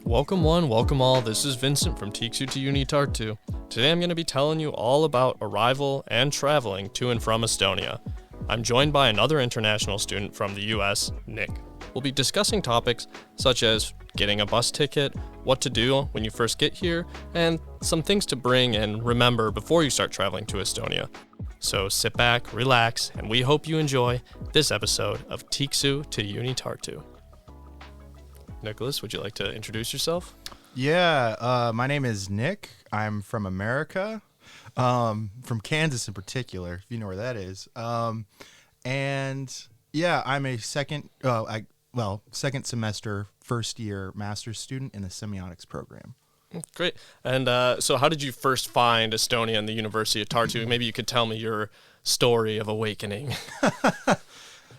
Welcome one, welcome all. This is Vincent from Tiksu to UniTartu. Today I'm going to be telling you all about arrival and traveling to and from Estonia. I'm joined by another international student from the US, Nick. We'll be discussing topics such as getting a bus ticket, what to do when you first get here, and some things to bring and remember before you start traveling to Estonia. So sit back, relax, and we hope you enjoy this episode of Tiksu to UniTartu. Nicholas, would you like to introduce yourself? Yeah, my name is Nick. I'm from America, from Kansas in particular, if you know where that is. And yeah, I'm a second semester, first year master's student in the semiotics program. Great. And so how did you first find Estonia and the University of Tartu? Maybe you could tell me your story of awakening.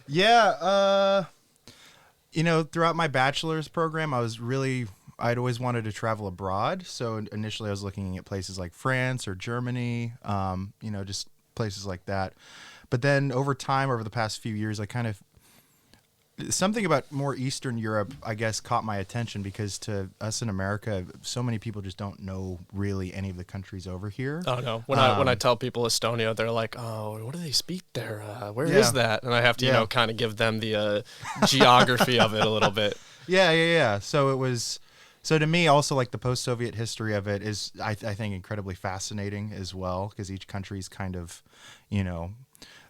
Yeah, throughout my bachelor's program, I'd always wanted to travel abroad. So initially I was looking at places like France or Germany, just places like that. But then over time, over the past few years, something about more Eastern Europe, I guess, caught my attention because to us in America, so many people just don't know really any of the countries over here. Oh, no. When I tell people Estonia, they're like, oh, what do they speak there? Where is that? And I have to, kind of give them the geography of it a little bit. Yeah. So to me, also, like, the post-Soviet history of it is, I think, incredibly fascinating as well, because each country's kind of,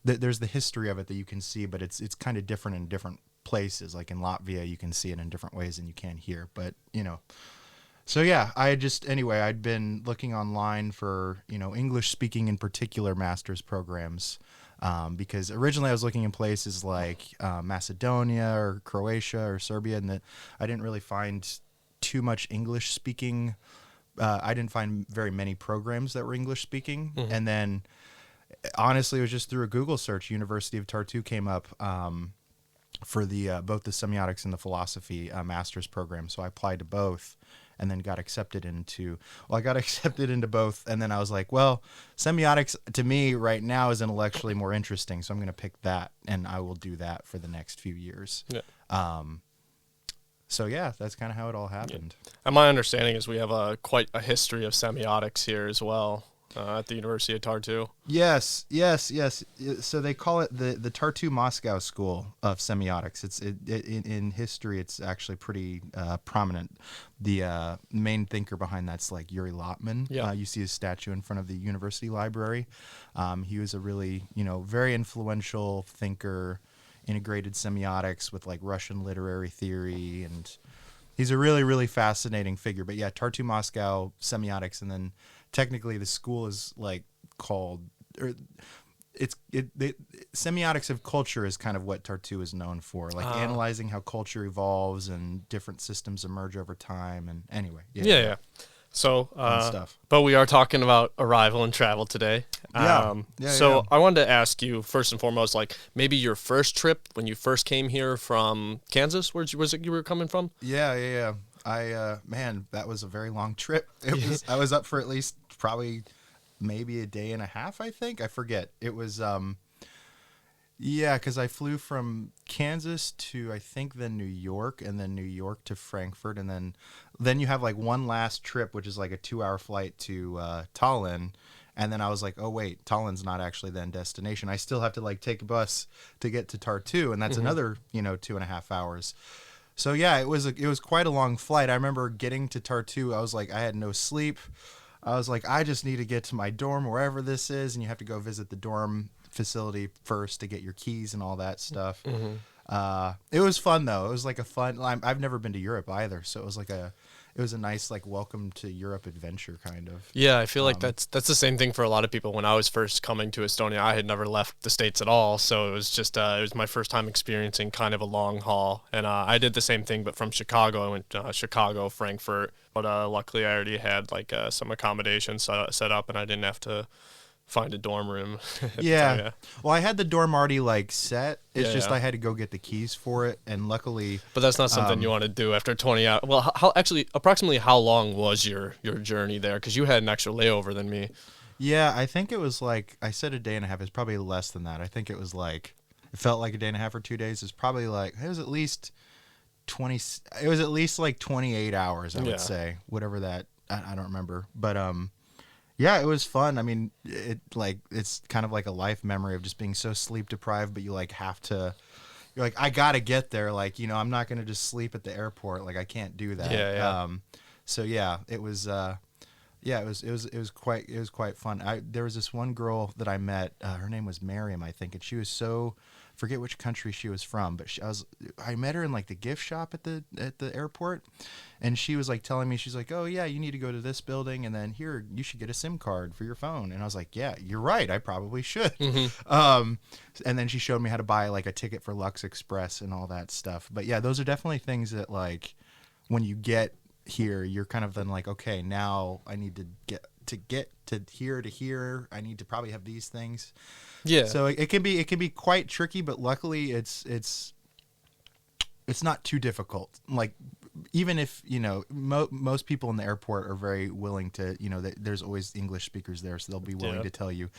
there's the history of it that you can see, but it's kind of different in different places. Like in Latvia, you can see it in different ways than you can here. But, so yeah, I'd been looking online for, English-speaking in particular master's programs, because originally I was looking in places like Macedonia or Croatia or Serbia, and that I didn't really find too much English speaking. I didn't find very many programs that were English speaking. Mm-hmm. And then honestly, it was just through a Google search, University of Tartu came up for the both the semiotics and the philosophy master's program. So I applied to both and then got accepted into both. And then I was like, well, semiotics to me right now is intellectually more interesting. So I'm going to pick that, and I will do that for the next few years. Yeah. So yeah, that's kind of how it all happened. Yeah. And my understanding is we have quite a history of semiotics here as well at the University of Tartu. Yes. So they call it the Tartu Moscow School of Semiotics. In history, it's actually pretty prominent. The main thinker behind that's like Yuri Lotman. Yeah. You see his statue in front of the university library. He was a really very influential thinker. Integrated semiotics with like Russian literary theory, and he's a really, really fascinating figure. But yeah, Tartu Moscow Semiotics, and then technically the school is like called, or semiotics of culture is kind of what Tartu is known for, like analyzing how culture evolves and different systems emerge over time. And anyway, yeah. So, but we are talking about arrival and travel today. I wanted to ask you first and foremost, like maybe your first trip when you first came here from Kansas. Where was it you were coming from? Yeah. That was a very long trip. I was up for at least probably maybe a day and a half. I think I forget. It was because I flew from Kansas to, I think, then New York, and then New York to Frankfurt, and then you have like one last trip, which is like a 2-hour flight to Tallinn, and then I was like, oh wait, Tallinn's not actually then destination. I still have to like take a bus to get to Tartu, and that's another 2.5 hours. So yeah, it was quite a long flight. I remember getting to Tartu, I was like, I had no sleep. I was like, I just need to get to my dorm wherever this is, and you have to go visit the dorm facility first to get your keys and all that stuff. Mm-hmm. It was fun though. It was like a fun. I've never been to Europe either, so it was a nice like welcome to Europe adventure kind of. Yeah, I feel like that's the same thing for a lot of people. When I was first coming to Estonia, I had never left the States at all, so it was just it was my first time experiencing kind of a long haul. And I did the same thing, but from Chicago. I went to Chicago, Frankfurt, but luckily I already had like some accommodations set up, and I didn't have to find a dorm room. Yeah. Well, I had the dorm already like set. It's I had to go get the keys for it, and luckily. But that's not something you want to do after 20 hours. Well, approximately how long was your journey there? Because you had an extra layover than me. Yeah, I think it was like, I said a day and a half. It's probably less than that. I think it was like, it felt like a day and a half or 2 days. It's probably like, it was at least 20. It was at least like 28 hours, I Yeah. would say, whatever that. I don't remember, but yeah, it was fun. I mean, it's kind of like a life memory of just being so sleep deprived, but you like have to. You're like, I gotta get there. Like, I'm not gonna just sleep at the airport. Like, I can't do that. Yeah. So yeah, it was. Yeah, it was quite fun. There was this one girl that I met. Her name was Miriam, I think, and she was forget which country she was from, but I met her in like the gift shop at the airport, and she was like telling me, she's like, oh yeah, you need to go to this building, and then here you should get a SIM card for your phone. And I was like, yeah, you're right, I probably should. And then she showed me how to buy like a ticket for Lux Express and all that stuff. But yeah, those are definitely things that like when you get here, you're kind of then like, okay, now I need to get to here. I need to probably have these things. Yeah. So it can be quite tricky, but luckily it's not too difficult. Like even if most people in the airport are very willing to, there's always English speakers there, so they'll be willing to tell you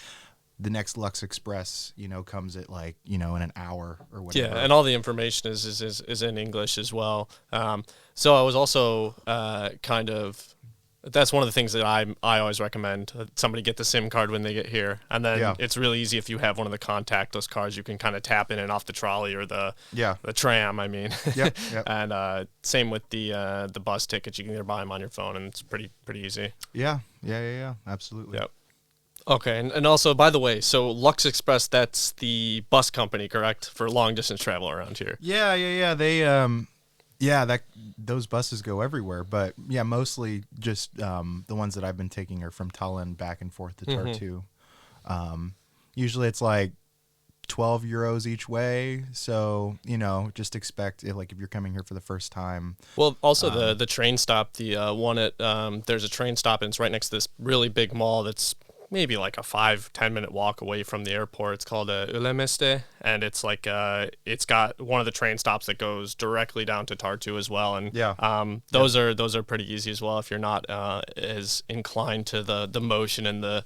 the next Lux Express, comes at like, in an hour or whatever. Yeah, and all the information is in English as well. So I was also that's one of the things that I always recommend. Somebody get the SIM card when they get here. And then it's really easy if you have one of the contactless cards, you can kind of tap in and off the trolley or the tram, I mean. Yep. And same with the bus tickets. You can either buy them on your phone, and it's pretty easy. Yeah, absolutely. Yep. Okay, and also, by the way, so Lux Express, that's the bus company, correct, for long-distance travel around here? Yeah. They, those buses go everywhere, but yeah, mostly just the ones that I've been taking are from Tallinn back and forth to Tartu. Usually it's like 12 euros each way, so just expect it, like if you're coming here for the first time. Well, also the train stop, the one at there's a train stop, and it's right next to this really big mall that's maybe like a 5-10 minute walk away from the airport. It's called Ülemiste, and it's like it's got one of the train stops that goes directly down to Tartu as well. And those are pretty easy as well if you're not as inclined to the motion and the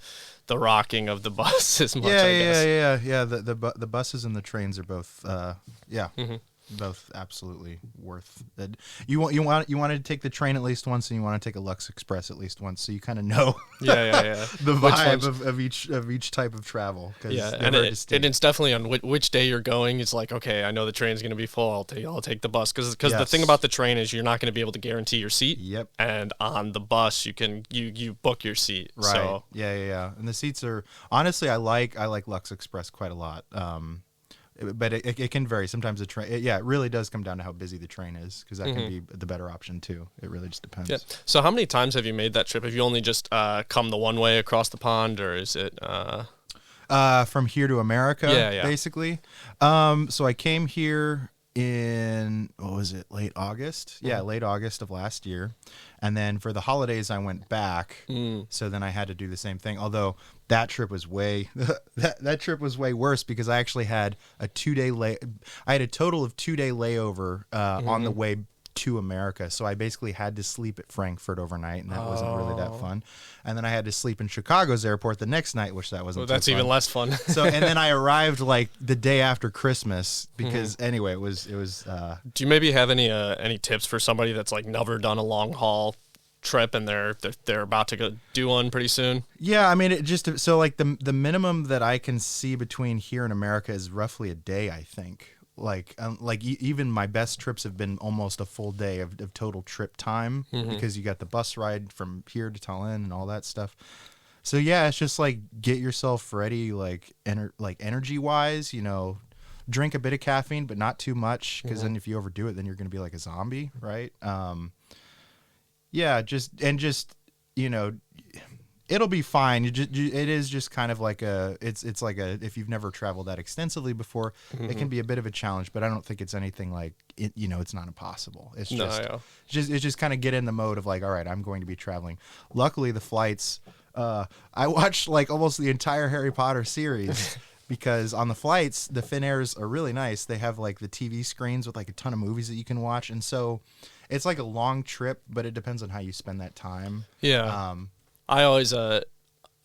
rocking of the bus as much. I guess. Yeah. The buses and the trains are both both absolutely worth it. You wanted to take the train at least once, and you want to take a Lux Express at least once, so you kind of know the vibe of each type of travel. And it's definitely on which day you're going. It's like, okay, I know the train's going to be full. I'll take the bus, because the thing about the train is you're not going to be able to guarantee your seat. Yep. And on the bus you book your seat. Right. So. Yeah. And the seats are, honestly, I like Lux Express quite a lot. But it can vary. Sometimes the train, it really does come down to how busy the train is, because that can be the better option too. It really just depends. Yeah. So how many times have you made that trip? Have you only just come the one way across the pond, or is it? From here to America, basically. So I came here in, what was it, late August? Yeah, late August of last year. And then for the holidays, I went back. So then I had to do the same thing. Although that trip was way worse, because I actually had a 2-day I had a total of 2-day layover on the way to America. So I basically had to sleep at Frankfurt overnight, and that wasn't really that fun. And then I had to sleep in Chicago's airport the next night, which that wasn't. That's even less fun. So, and then I arrived like the day after Christmas, because anyway, it was. Do you maybe have any tips for somebody that's like never done a long haul trip, and they're about to go do one pretty soon? Yeah, I mean, it just, so like the minimum that I can see between here and America is roughly a day, I think. Even my best trips have been almost a full day of total trip time, because you got the bus ride from here to Tallinn and all that stuff. So yeah, it's just like get yourself ready, like energy wise, drink a bit of caffeine, but not too much, because then if you overdo it, then you're going to be like a zombie, right? It'll be fine. It is just kind of like it's like if you've never traveled that extensively before, it can be a bit of a challenge, but I don't think it's anything like it's not impossible. It's just kind of get in the mode of like, all right, I'm going to be traveling. Luckily the flights, I watched like almost the entire Harry Potter series because on the flights, the Finairs are really nice. They have like the TV screens with like a ton of movies that you can watch. And so it's like a long trip, but it depends on how you spend that time. Yeah. I always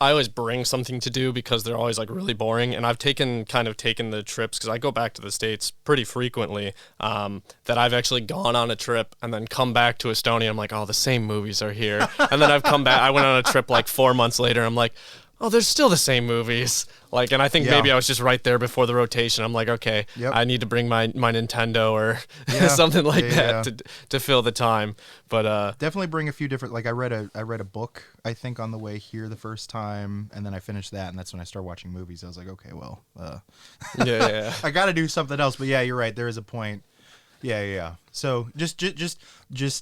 I always bring something to do because they're always like really boring. And I've taken the trips because I go back to the States pretty frequently. That I've actually gone on a trip and then come back to Estonia. I'm like, oh, the same movies are here. And then I've come back. I went on a trip like 4 months later. I'm like, oh, there's still the same movies. Like, and I think maybe I was just right there before the rotation. I'm like, okay, I need to bring my Nintendo or something like that to fill the time. But definitely bring a few different. Like, I read a book, I think, on the way here the first time, and then I finished that, and that's when I started watching movies. I was like, okay, well, I got to do something else. But yeah, you're right. There is a point. Yeah. So just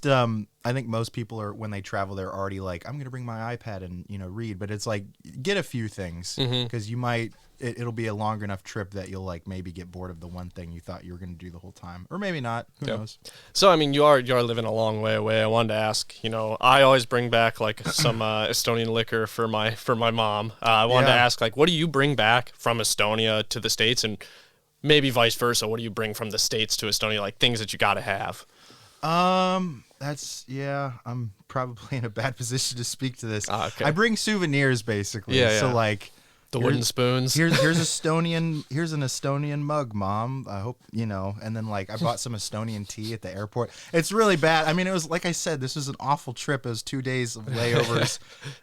I think most people are, when they travel, they're already like, I'm going to bring my iPad and, read. But it's like, get a few things, because you might, it'll be a longer enough trip that you'll like maybe get bored of the one thing you thought you were going to do the whole time, or maybe not. Who knows? So, I mean, you are living a long way away. I wanted to ask, I always bring back like some Estonian liquor for my mom. I wanted to ask, like, what do you bring back from Estonia to the States, and maybe vice versa? What do you bring from the States to Estonia, like things that you got to have? I'm probably in a bad position to speak to this. Okay. I bring souvenirs, basically. So like the wooden spoons. Here's an Estonian mug, Mom. I hope, and then like I bought some Estonian tea at the airport. It's really bad. I mean, it was, like I said, this was an awful trip. It was 2 days of layovers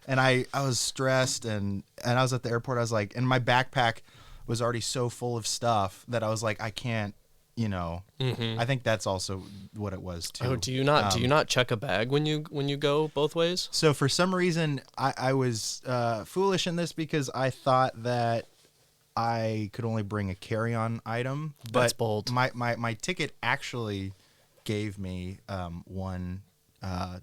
and I was stressed and I was at the airport. I was like, and my backpack was already so full of stuff that I was like, I can't, I think that's also what it was too. Oh, do you not check a bag when you go both ways? So for some reason I was foolish in this because I thought that I could only bring a carry-on item. But that's bold. My ticket actually gave me one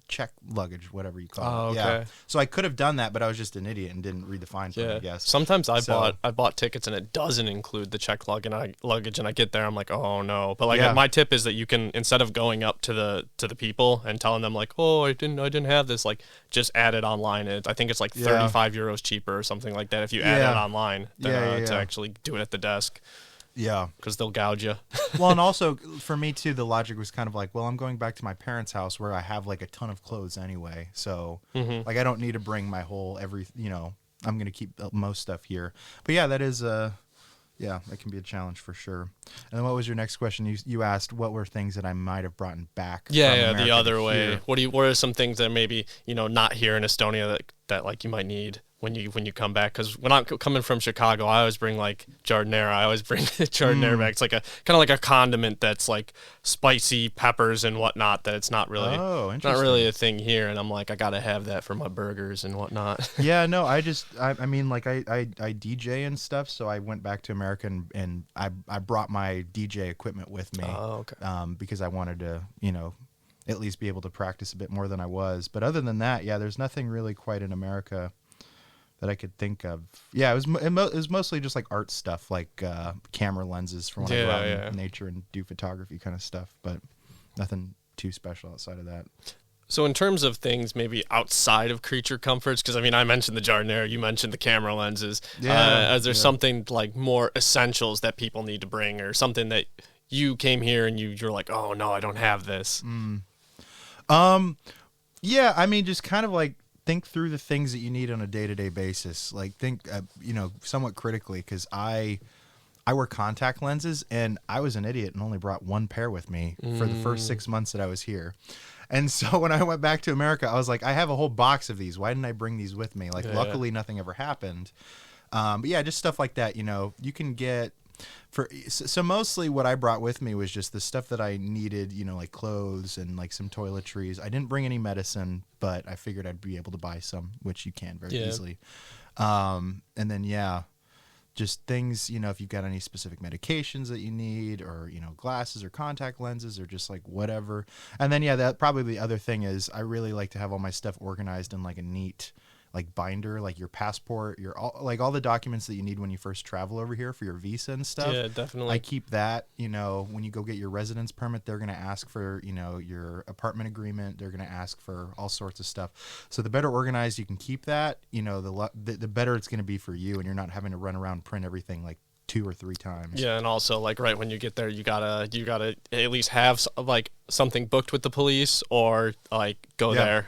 check luggage, whatever you call it. Okay. Yeah. So I could have done that, but I was just an idiot and didn't read the fine print, I guess. Sometimes I bought tickets and it doesn't include the check luggage, and I get there, I'm like, oh no. But like my tip is that you can, instead of going up to the people and telling them like, oh, I didn't have this, like just add it online. I think it's like 35 euros cheaper or something like that if you add it online than to actually do it at the desk. Yeah. Because they'll gouge you. Well, and also for me too, the logic was kind of like, well, I'm going back to my parents' house where I have like a ton of clothes anyway. So like I don't need to bring my whole I'm going to keep most stuff here. But yeah, that is that can be a challenge for sure. And then what was your next question? You asked what were things that I might have brought back from America the other way. Here. What are some things that maybe, not here in Estonia that like you might need when you come back? Because when I'm coming from Chicago, I always bring like giardiniera. I always bring giardiniera back. It's like kind of like a condiment that's like spicy peppers and whatnot. That it's not really a thing here. And I'm like, I gotta have that for my burgers and whatnot. Yeah, no, I mean like I DJ and stuff. So I went back to America and I brought my DJ equipment with me. Oh, okay. Because I wanted to at least be able to practice a bit more than I was. But other than that, there's nothing really quite in America that I could think of. Yeah, it was mostly just like art stuff, like camera lenses for when I go out in nature and do photography kind of stuff, but nothing too special outside of that. So in terms of things maybe outside of creature comforts, because I mean I mentioned the giardiniera, you mentioned the camera lenses. Is there something like more essentials that people need to bring, or something that you came here and you're like, oh no, I don't have this? Yeah, I mean just kind of like think through the things that you need on a day-to-day basis. Like think, somewhat critically, because I wear contact lenses, and I was an idiot and only brought one pair with me for the first 6 months that I was here. And so when I went back to America, I was like, I have a whole box of these. Why didn't I bring these with me? Like, luckily nothing ever happened. But yeah, just stuff like that. You can get so mostly what I brought with me was just the stuff that I needed, like clothes and like some toiletries. I didn't bring any medicine, but I figured I'd be able to buy some, which you can very easily. And then, just things, if you've got any specific medications that you need, or, glasses or contact lenses, or just like whatever. And then, that probably the other thing is I really like to have all my stuff organized in like a neat like binder, like your passport, all the documents that you need when you first travel over here for your visa and stuff. Yeah, definitely. I keep that, when you go get your residence permit, they're going to ask for, your apartment agreement. They're going to ask for all sorts of stuff. So the better organized you can keep that, the better it's going to be for you, and you're not having to run around and print everything like 2 or 3 times. Yeah, and also like right when you get there, you gotta at least have like something booked with the police, or like go there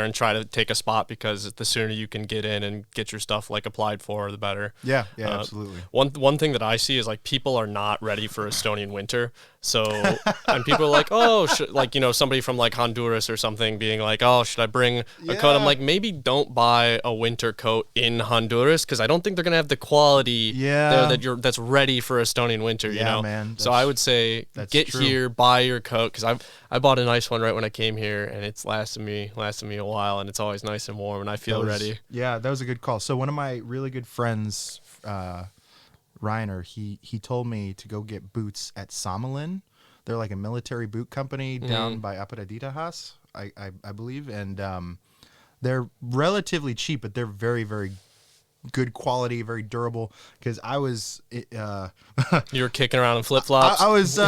and try to take a spot, because the sooner you can get in and get your stuff like applied for, the better. Yeah, absolutely. One thing that I see is like people are not ready for Estonian winter. So, and people are like, oh, like, you know, somebody from like Honduras or something being like, oh, should I bring a coat? I'm like, maybe don't buy a winter coat in Honduras, because I don't think they're gonna have the quality there that's ready for Estonian winter. You know, man. So I would say get here, buy your coat, because I bought a nice one right when I came here, and it's lasted me a while, and it's always nice and warm, and I feel ready. Yeah, that was a good call. So one of my really good friends, Reiner, he told me to go get boots at Samalin. They're like a military boot company down by Aparaditahas, I believe, and they're relatively cheap, but they're very, very good quality, very durable. Because I was, you were kicking around in flip flops. I was,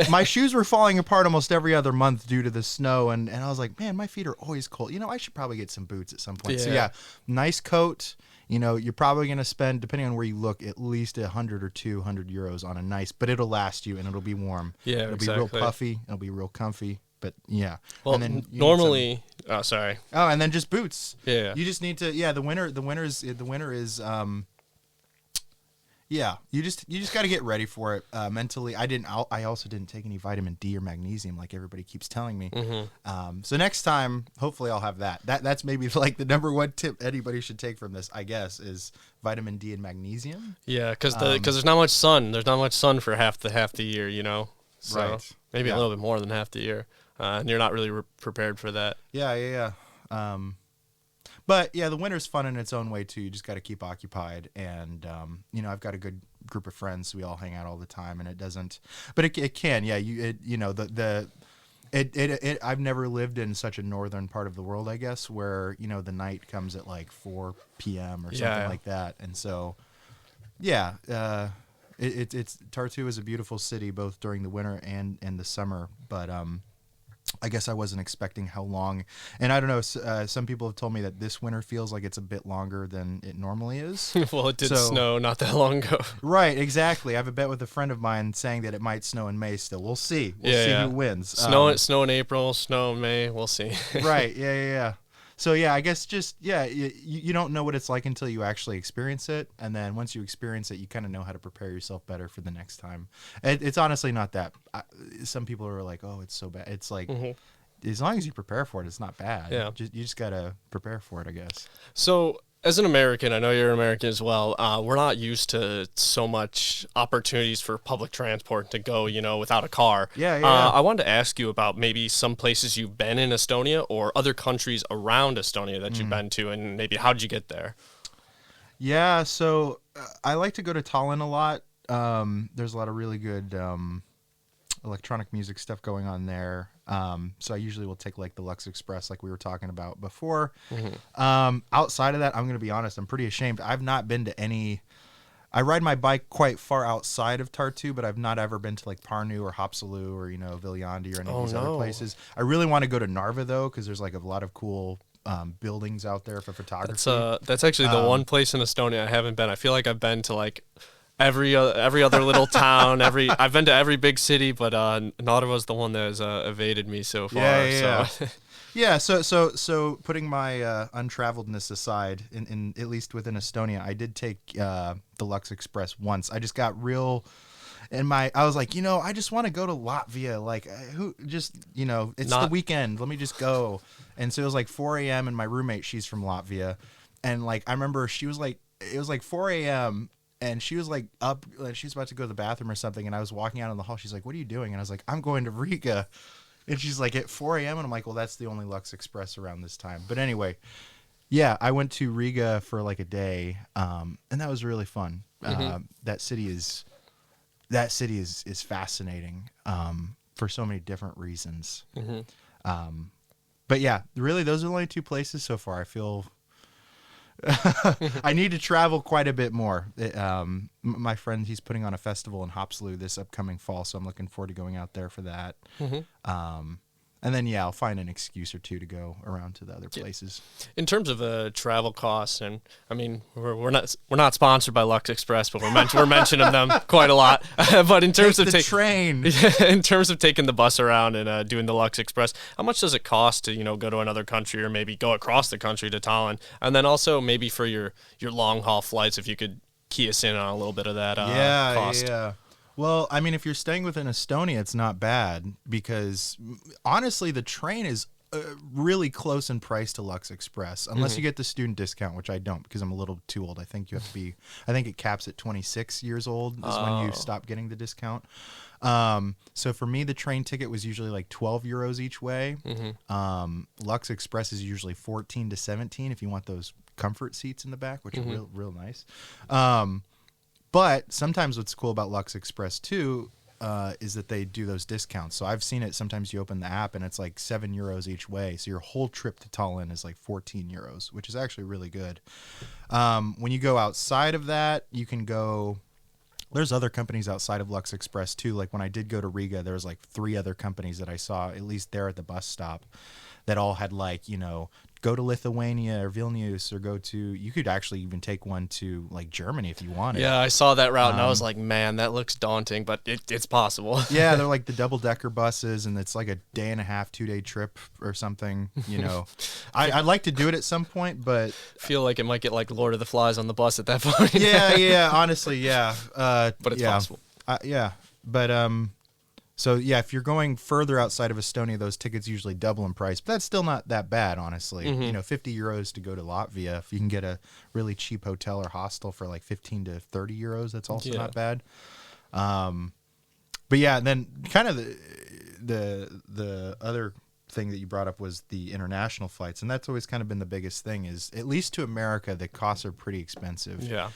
my shoes were falling apart almost every other month due to the snow, and I was like, man, my feet are always cold. You know, I should probably get some boots at some point. Yeah. So yeah, nice coat. You know, you're probably going to spend, depending on where you look, at least 100 or 200 euros on a nice, but it'll last you and it'll be warm. Yeah, it'll be real puffy. It'll be real comfy. But yeah. Well, and then normally, sorry. Oh, and then just boots. Yeah. You just need to. Yeah, the winter is. Yeah, you just got to get ready for it mentally. I also didn't take any vitamin D or magnesium like everybody keeps telling me. So next time, hopefully, I'll have that. That's maybe like the number one tip anybody should take from this, I guess, is vitamin D and magnesium. Yeah, because there's not much sun. There's not much sun for half the year, you know. So right. Maybe a little bit more than half the year, and you're not really prepared for that. Yeah. But yeah, the winter's fun in its own way too. You just got to keep occupied, and you know, I've got a good group of friends, so we all hang out all the time, and it doesn't. But it can, yeah. I've never lived in such a northern part of the world, I guess, where you know the night comes at like 4 p.m. or something like that, and so yeah, it's Tartu is a beautiful city both during the winter and the summer, but I guess I wasn't expecting how long, and I don't know. Some people have told me that this winter feels like it's a bit longer than it normally is. Well, it did snow not that long ago. Right, exactly. I have a bet with a friend of mine saying that it might snow in May still. We'll see. We'll see who wins. Snow in April, snow in May. We'll see. Right. Yeah. So yeah, I guess just you don't know what it's like until you actually experience it, and then once you experience it, you kind of know how to prepare yourself better for the next time. It's honestly not that. Some people are like, "Oh, it's so bad." It's like as long as you prepare for it, it's not bad. Yeah, you just gotta prepare for it, I guess. So, as an American, I know you're American as well. We're not used to so much opportunities for public transport to go, you know, without a car. Yeah. I wanted to ask you about maybe some places you've been in Estonia or other countries around Estonia that you've been to, and maybe how did you get there? Yeah, so I like to go to Tallinn a lot. There's a lot of really good electronic music stuff going on there. So I usually will take like the Lux Express like we were talking about before. Outside of that, I'm going to be honest, I'm pretty ashamed. I've not been to any... I ride my bike quite far outside of Tartu, but I've not ever been to like Pärnu or Haapsalu or, you know, Viljandi or any of these other places. I really want to go to Narva though, because there's like a lot of cool buildings out there for photography. That's actually the one place in Estonia I haven't been. I feel like I've been to like every other little town. I've been to every big city, but Narva's the one that has evaded me so far. Yeah. So. Yeah, so putting my untraveledness aside, in at least within Estonia, I did take the Lux Express once. I just got real, I was like, you know, I just want to go to Latvia. Like, it's the weekend. Let me just go. And so it was like 4 a.m. and my roommate, she's from Latvia, and like I remember she was like, it was like 4 a.m. and she was like up, she was about to go to the bathroom or something, and I was walking out in the hall. She's like, "What are you doing?" And I was like, "I'm going to Riga." And she's like, at 4 a.m.? And I'm like, well, that's the only Lux Express around this time. But anyway, yeah, I went to Riga for like a day, and that was really fun. That city is fascinating for so many different reasons. But yeah, really, those are the only two places so far. I feel I need to travel quite a bit more. My friend, he's putting on a festival in Haapsalu this upcoming fall, so I'm looking forward to going out there for that. And then, I'll find an excuse or two to go around to the other places. In terms of travel costs, and I mean, we're not sponsored by Lux Express, but we're mentioning them quite a lot. But in terms of train, in terms of taking the bus around and doing the Lux Express, how much does it cost to go to another country or maybe go across the country to Tallinn? And then also maybe for your long haul flights, if you could key us in on a little bit of that cost. Yeah. Well, I mean, if you're staying within Estonia, it's not bad because honestly, the train is really close in price to Lux Express, unless you get the student discount, which I don't because I'm a little too old. I think you have to be. I think it caps at 26 years old is when you stop getting the discount. So for me, the train ticket was usually like 12 euros each way. Lux Express is usually 14 to 17 if you want those comfort seats in the back, which are real nice. But sometimes what's cool about Lux Express too is that they do those discounts. So I've seen it. Sometimes you open the app and it's like 7 euros each way. So your whole trip to Tallinn is like 14 euros, which is actually really good. When you go outside of that, you can go. There's other companies outside of Lux Express too. Like when I did go to Riga, there was like 3 other companies that I saw, at least there at the bus stop, that all had like, go to Lithuania or Vilnius, or you could actually even take one to like Germany if you wanted. Yeah, I saw that route and I was like, man, that looks daunting, but it's possible. Yeah, they're like the double-decker buses, and it's like a day and a half, 2-day trip or something, I'd like to do it at some point, but feel like it might get like Lord of the Flies on the bus at that point. yeah, honestly, yeah. But it's possible. Yeah, but so yeah, if you're going further outside of Estonia, those tickets usually double in price, but that's still not that bad, honestly. 50 euros to go to Latvia. If you can get a really cheap hotel or hostel for like 15 to 30 euros, that's also not bad. But yeah, then kind of the other thing that you brought up was the international flights, and that's always kind of been the biggest thing. Is at least to America, the costs are pretty expensive. Yeah.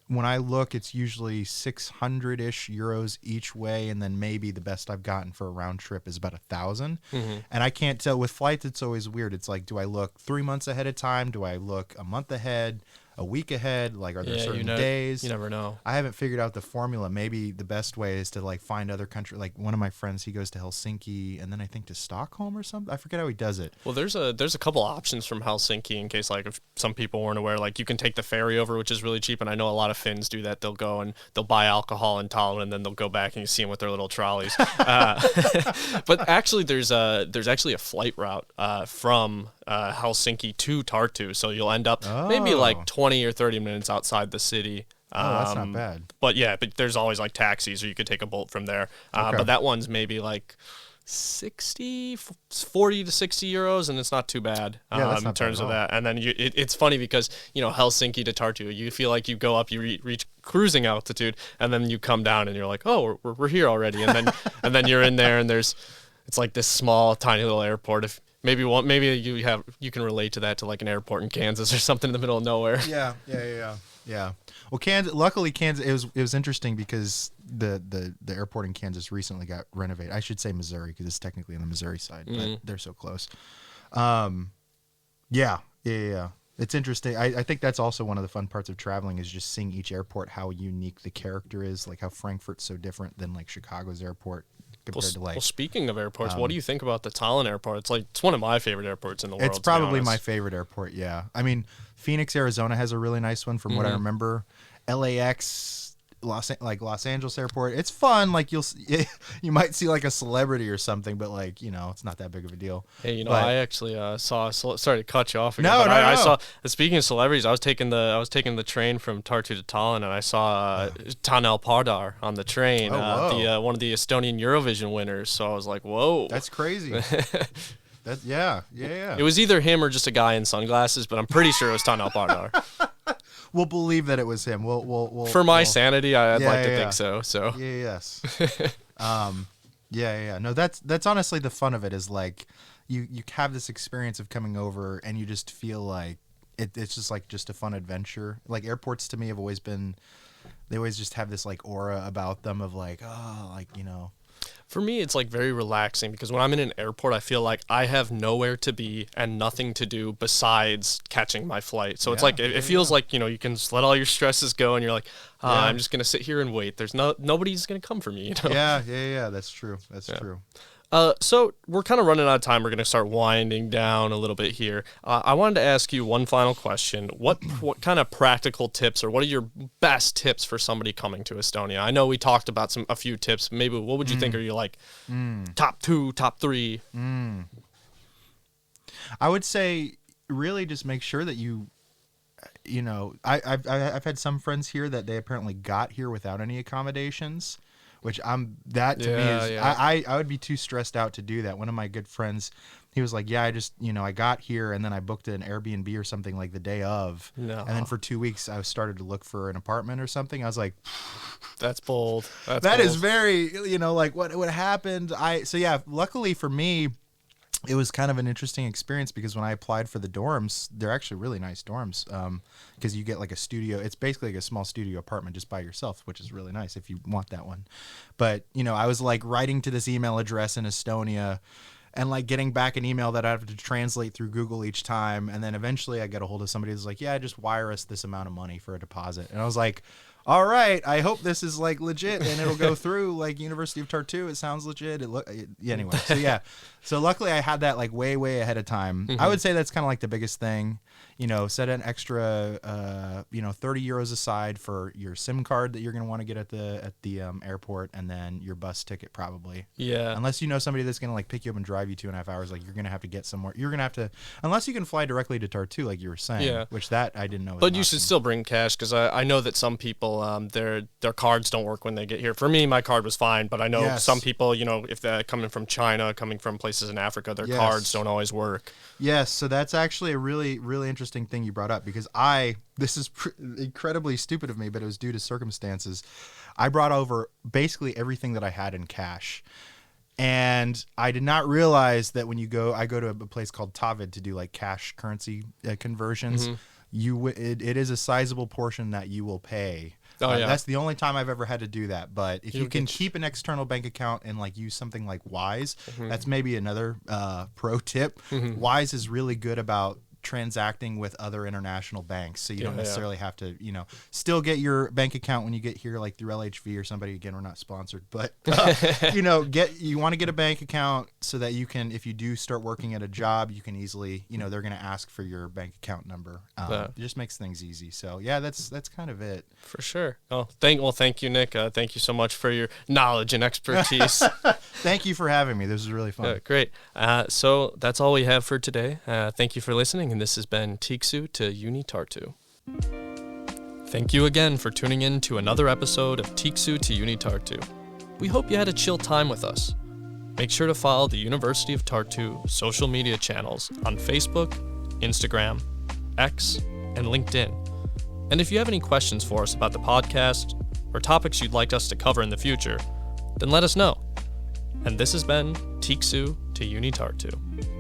When I look, it's usually 600-ish euros each way, and then maybe the best I've gotten for a round trip is about 1,000. And I can't tell. With flights, it's always weird. It's like, do I look 3 months ahead of time? Do I look a month ahead? A week ahead? Like, are there certain days? You never know. I haven't figured out the formula. Maybe the best way is to like find other countries. Like one of my friends, he goes to Helsinki and then I think to Stockholm or something. I forget how he does it. Well, there's a couple options from Helsinki in case like if some people weren't aware. Like you can take the ferry over, which is really cheap, and I know a lot of Finns do that. They'll go and they'll buy alcohol in Tallinn, and then they'll go back and you see them with their little trolleys. But actually, there's actually a flight route from Helsinki to Tartu, so you'll end up maybe like 20 or 30 minutes outside the city. That's not bad. But there's always like taxis, or you could take a boat from there. But that one's maybe like 40 to 60 euros, and it's not too bad in terms of that. And then it's funny because Helsinki to Tartu, you feel like you go up, you reach cruising altitude, and then you come down and you're like, oh, we're here already, and then you're in there, and it's like this small tiny little airport. If maybe you can relate to that, to like an airport in Kansas or something in the middle of nowhere. Yeah. Well, luckily Kansas, it was interesting because the airport in Kansas recently got renovated. I should say Missouri because it's technically on the Missouri side, but they're so close. Yeah. It's interesting. I think that's also one of the fun parts of traveling is just seeing each airport, how unique the character is, like how Frankfurt's so different than like Chicago's airport. Well, speaking of airports, what do you think about the Tallinn airport? It's one of my favorite airports in the world. It's probably my favorite airport, yeah. I mean, Phoenix, Arizona has a really nice one from what I remember. LAX, Los Angeles airport, it's fun. Like you might see like a celebrity or something, but like it's not that big of a deal. Hey, I actually sorry to cut you off again. No. I saw. Speaking of celebrities, I was taking the train from Tartu to Tallinn, and I saw Tanel Pardar on the train, one of the Estonian Eurovision winners. So I was like, whoa, that's crazy. Yeah. It was either him or just a guy in sunglasses, but I'm pretty sure it was Tanel Pardar. We'll believe that it was him. For my sanity, I'd like to think so. So yes. No, that's honestly the fun of it is like you have this experience of coming over and you just feel like it's just like just a fun adventure. Like airports to me have always been, they always just have this like aura about them of like, For me, it's like very relaxing because when I'm in an airport, I feel like I have nowhere to be and nothing to do besides catching my flight. So it's like it feels like you can just let all your stresses go, and you're like, I'm just gonna sit here and wait. There's nobody's gonna come for me. Yeah. That's true. That's true. So we're kind of running out of time. We're going to start winding down a little bit here. I wanted to ask you one final question. What kind of practical tips, or what are your best tips for somebody coming to Estonia? I know we talked about a few tips. Maybe what would you think are your top 2, top 3? I would say really just make sure that I've had some friends here that they apparently got here without any accommodations. Which to me is, I would be too stressed out to do that. One of my good friends, he was like, I just, I got here and then I booked an Airbnb or something like the day of. No. And then for 2 weeks, I started to look for an apartment or something. I was like, that's bold. That is very, like what happened. Luckily for me, it was kind of an interesting experience because when I applied for the dorms, they're actually really nice dorms because you get like a studio. It's basically like a small studio apartment just by yourself, which is really nice if you want that one. But, I was like writing to this email address in Estonia and like getting back an email that I have to translate through Google each time. And then eventually I get a hold of somebody who's like, just wire us this amount of money for a deposit. And I was like, all right, I hope this is like legit and it'll go through like University of Tartu. It sounds legit. Anyway. So luckily I had that like way, way ahead of time. I would say that's kind of like the biggest thing, set an extra, 30 euros aside for your SIM card that you're going to want to get at the airport, and then your bus ticket probably. Yeah. Unless you know somebody that's going to like pick you up and drive you 2.5 hours, like you're going to have to get somewhere. You're going to have to, unless you can fly directly to Tartu, like you were saying, which that I didn't know. But you should still bring cash because I know that some people, their cards don't work when they get here. For me, my card was fine, but I know some people, if they're coming from China, coming from places in Africa, their cards don't always work. Yes, so that's actually a really, really interesting thing you brought up because this is incredibly stupid of me, but it was due to circumstances. I brought over basically everything that I had in cash. And I did not realize that when I go to a place called Tavid to do like cash currency conversions, it is a sizable portion that you will pay. That's the only time I've ever had to do that. But if you can keep an external bank account and like use something like Wise, that's maybe another pro tip. Wise is really good about transacting with other international banks, so you don't necessarily have to still get your bank account when you get here, like through LHV or somebody. Again, we're not sponsored, but you want to get a bank account so that you can, if you do start working at a job, you can easily they're going to ask for your bank account number. It just makes things easy. So that's kind of it for sure. Thank you, Nick. Thank you so much for your knowledge and expertise. Thank you for having me. This was really fun. Great. So that's all we have for today. Thank you for listening. And this has been Tiksu to UniTartu. Thank you again for tuning in to another episode of Tiksu to UniTartu. We hope you had a chill time with us. Make sure to follow the University of Tartu social media channels on Facebook, Instagram, X, and LinkedIn. And if you have any questions for us about the podcast or topics you'd like us to cover in the future, then let us know. And this has been Tiksu to UniTartu.